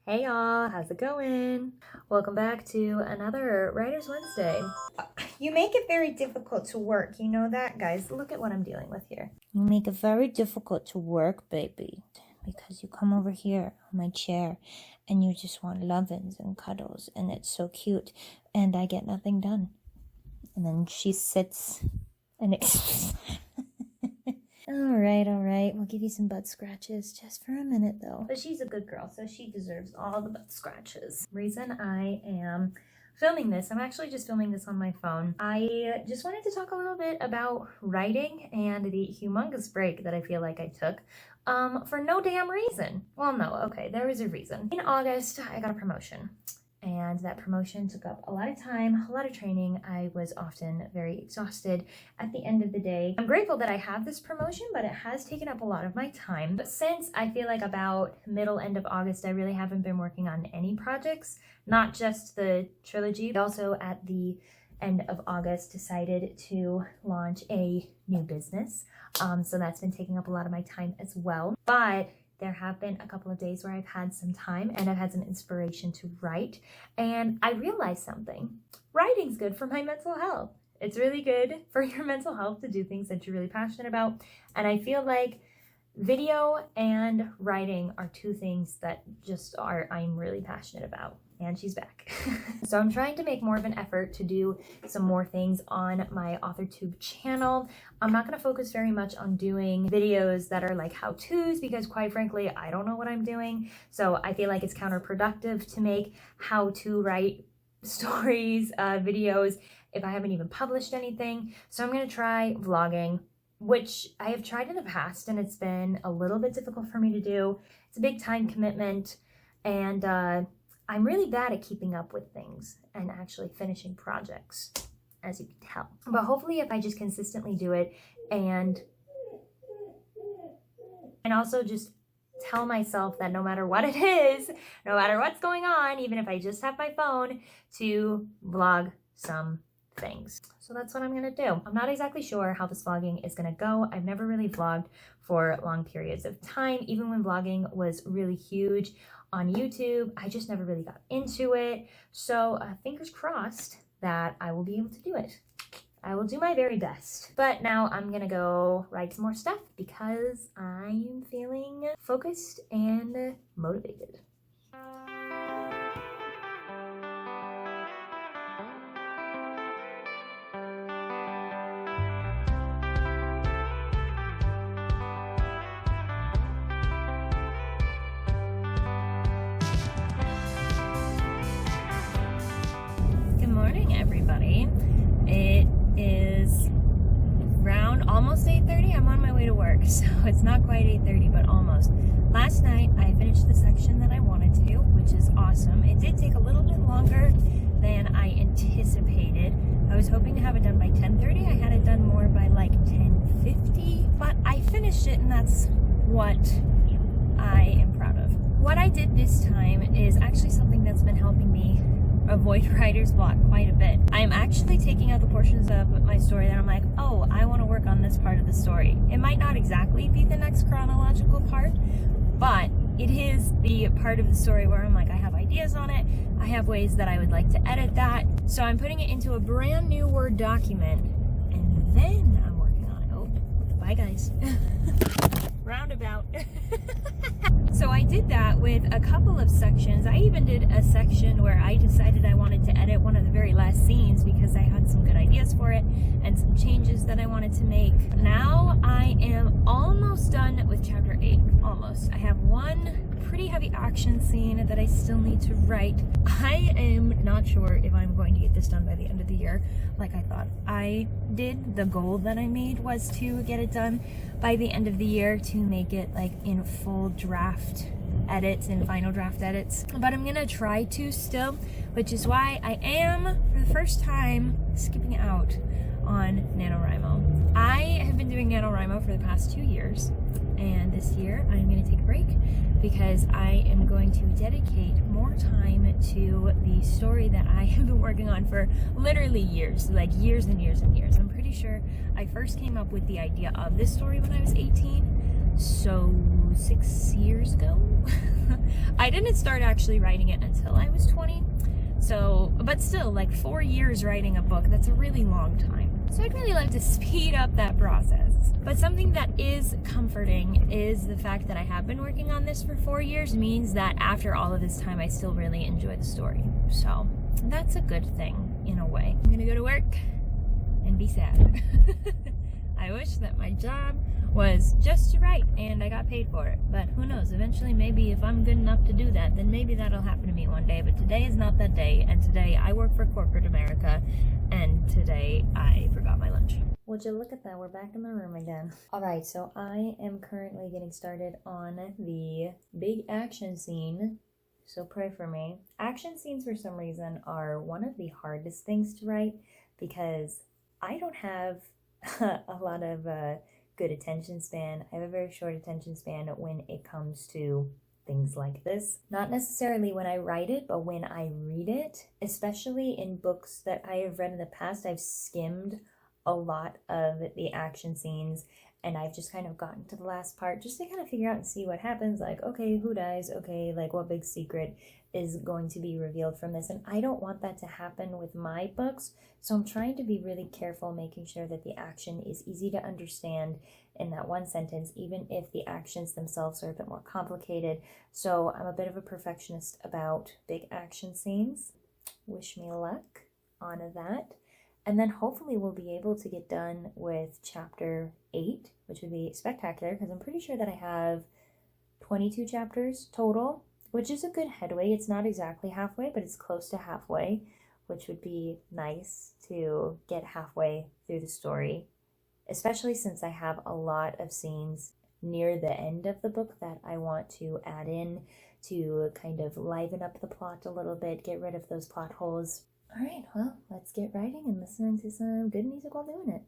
Hey y'all, how's it going? Welcome back to another Writers Wednesday. You make it very difficult to work, you know that? Guys, look at what I'm dealing with here. You make it very difficult to work, baby. Because you come over here on my chair and you just want lovin's and cuddles and it's so cute and I get nothing done. And then she sits and it's... All right. We'll give you some butt scratches just for a minute, though. But she's a good girl, so she deserves all the butt scratches. Reason I am filming this, I'm actually just filming this on my phone. I just wanted to talk a little bit about writing and the humongous break that I feel like I took for no damn reason. Well, no, okay, there is a reason. In August, I got a promotion. And that promotion took up a lot of time, a lot of training. I was often very exhausted at the end of the day. I'm grateful that I have this promotion, but it has taken up a lot of my time. But since I feel like about end of August, I really haven't been working on any projects, not just the trilogy. I also at the end of August decided to launch a new business. So that's been taking up a lot of my time as well. But there have been a couple of days where I've had some time and I've had some inspiration to write. And I realized something. Writing's good for my mental health. It's really good for your mental health to do things that you're really passionate about. And I feel like video and writing are two things that I'm really passionate about. And she's back. So I'm trying to make more of an effort to do some more things on my Authortube channel. I'm not going to focus very much on doing videos that are like how-tos because quite frankly, I don't know what I'm doing. So I feel like it's counterproductive to make how-to write stories, videos, if I haven't even published anything. So I'm going to try vlogging, which I have tried in the past and it's been a little bit difficult for me to do. It's a big time commitment and I'm really bad at keeping up with things and actually finishing projects, as you can tell. But hopefully if I just consistently do it and also just tell myself that no matter what it is, no matter what's going on, even if I just have my phone, to vlog some things. So that's what I'm gonna do. I'm not exactly sure how this vlogging is gonna go. I've never really vlogged for long periods of time, even when vlogging was really huge on YouTube. I just never really got into it. So fingers crossed that I will be able to do it. I will do my very best. But now I'm gonna go write some more stuff because I'm feeling focused and motivated. Everybody, it is around almost 8:30. I'm on my way to work, so it's not quite 8:30, but almost. Last night I finished the section that I wanted to, which is awesome. It did take a little bit longer than I anticipated. I was hoping to have it done by 10:30. I had it done more by like 10:50, but I finished it, and that's what I am proud of. What I did this time is actually something that's been helping me avoid writer's block quite a bit. I'm actually taking out the portions of my story that I'm like, oh, I want to work on this part of the story. It might not exactly be the next chronological part, but it is the part of the story where I'm like, I have ideas on it. I have ways that I would like to edit that. So I'm putting it into a brand new Word document and then I'm working on it. Oh, bye guys. Roundabout. So I did that with a couple of sections. I even did a section where I decided I wanted to edit one of the very last scenes because I had some good ideas for it and some changes that I wanted to make. Now I am almost done with chapter 8, almost. I have one pretty heavy action scene that I still need to write. I am not sure if I'm going to get this done by the end of the year like I thought I did. The goal that I made was to get it done by the end of the year to make it like in full draft edits and final draft edits. But I'm gonna try to still, which is why I am for the first time skipping out on NaNoWriMo. I have been doing NaNoWriMo for the past 2 years, and this year I'm going to take a break because I am going to dedicate more time to the story that I have been working on for literally years, like years and years and years. I'm pretty sure I first came up with the idea of this story when I was 18, So 6 years ago? I didn't start actually writing it until I was 20. So, but still, like 4 years writing a book, that's a really long time. So I'd really like to speed up that process. But something that is comforting is the fact that I have been working on this for 4 years means that after all of this time, I still really enjoy the story. So that's a good thing in a way. I'm gonna go to work and be sad. I wish that my job was just to write and I got paid for it, but who knows, eventually maybe if I'm good enough to do that, then maybe that'll happen to me one day. But today is not that day, and today I work for corporate America, and today I forgot my lunch. Would you look at that, we're back in my room again. Alright, so I am currently getting started on the big action scene, so pray for me. Action scenes for some reason are one of the hardest things to write because I don't have a lot of good attention span. I have a very short attention span when it comes to things like this. Not necessarily when I write it, but when I read it, especially in books that I have read in the past. I've skimmed a lot of the action scenes and I've just kind of gotten to the last part just to kind of figure out and see what happens. Like, okay, who dies? Okay, like what big secret is going to be revealed from this? And I don't want that to happen with my books. So I'm trying to be really careful, making sure that the action is easy to understand in that one sentence, even if the actions themselves are a bit more complicated. So I'm a bit of a perfectionist about big action scenes. Wish me luck on that. And then hopefully we'll be able to get done with chapter 8, which would be spectacular because I'm pretty sure that I have 22 chapters total, which is a good headway. It's not exactly halfway, but it's close to halfway, which would be nice to get halfway through the story, especially since I have a lot of scenes near the end of the book that I want to add in to kind of liven up the plot a little bit, get rid of those plot holes. All right, well, let's get writing and listening to some good music while doing it.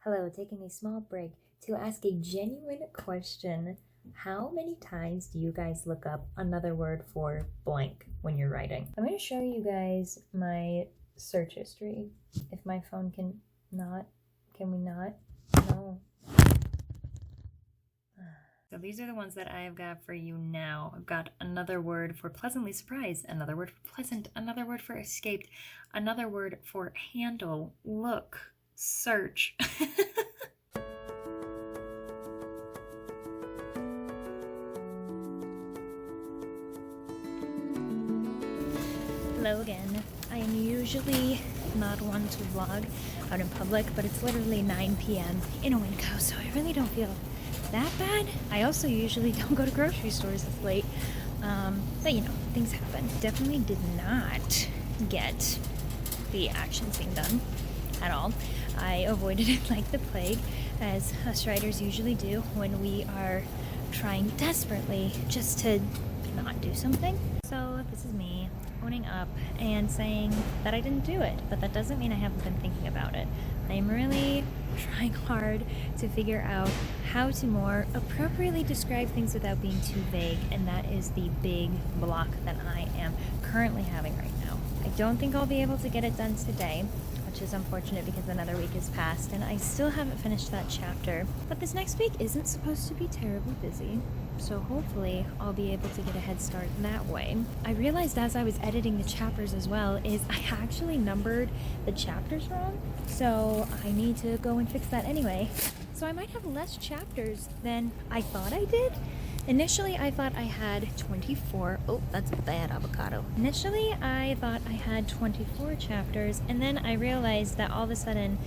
Hello, taking a small break to ask a genuine question. How many times do you guys look up another word for blank when you're writing? I'm going to show you guys my search history. If my phone can we not? No. So these are the ones that I've got for you now. I've got another word for pleasantly surprised, another word for pleasant, another word for escaped, another word for handle, look, search. Hello again. I am usually not one to vlog out in public, but it's literally 9 p.m. in a Winco, so I really don't feel that bad. I also usually don't go to grocery stores this late, but you know, things happen. Definitely did not get the action scene done at all. I avoided it like the plague, as us writers usually do when we are trying desperately just to not do something. So this is me owning up and saying that I didn't do it, but that doesn't mean I haven't been thinking about it. I'm really trying hard to figure out how to more appropriately describe things without being too vague, and that is the big block that I am currently having right now. I don't think I'll be able to get it done today, which is unfortunate because another week has passed and I still haven't finished that chapter. But this next week isn't supposed to be terribly busy, so hopefully I'll be able to get a head start that way. I realized as I was editing the chapters as well is I actually numbered the chapters wrong, so I need to go and fix that anyway. So I might have less chapters than I thought I did. Initially, I thought I had 24. Oh, that's bad avocado. Initially, I thought I had 24 chapters, and then I realized that all of a sudden,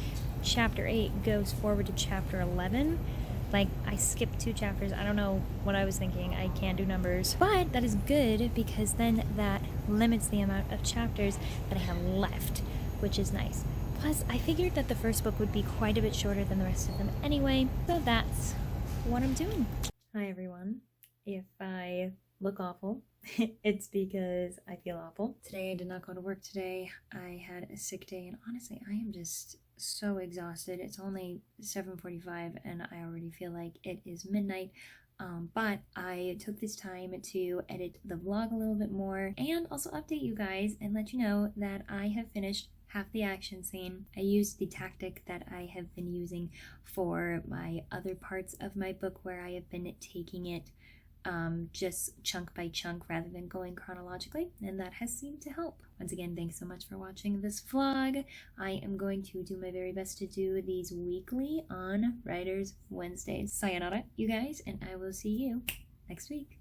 chapter 8 goes forward to chapter 11. Like, I skipped 2 chapters. I don't know what I was thinking. I can't do numbers. But that is good because then that limits the amount of chapters that I have left, which is nice. Plus, I figured that the first book would be quite a bit shorter than the rest of them anyway, so that's what I'm doing. Hi, everyone. If I look awful, it's because I feel awful. Today I did not go to work today. I had a sick day, and honestly, I am just so exhausted. It's only 7:45 and I already feel like it is midnight. But I took this time to edit the vlog a little bit more and also update you guys and let you know that I have finished half the action scene. I used the tactic that I have been using for my other parts of my book, where I have been taking it just chunk by chunk rather than going chronologically, and that has seemed to help. Once again, thanks so much for watching this vlog. I am going to do my very best to do these weekly on Writers Wednesdays. Sayonara, you guys, and I will see you next week.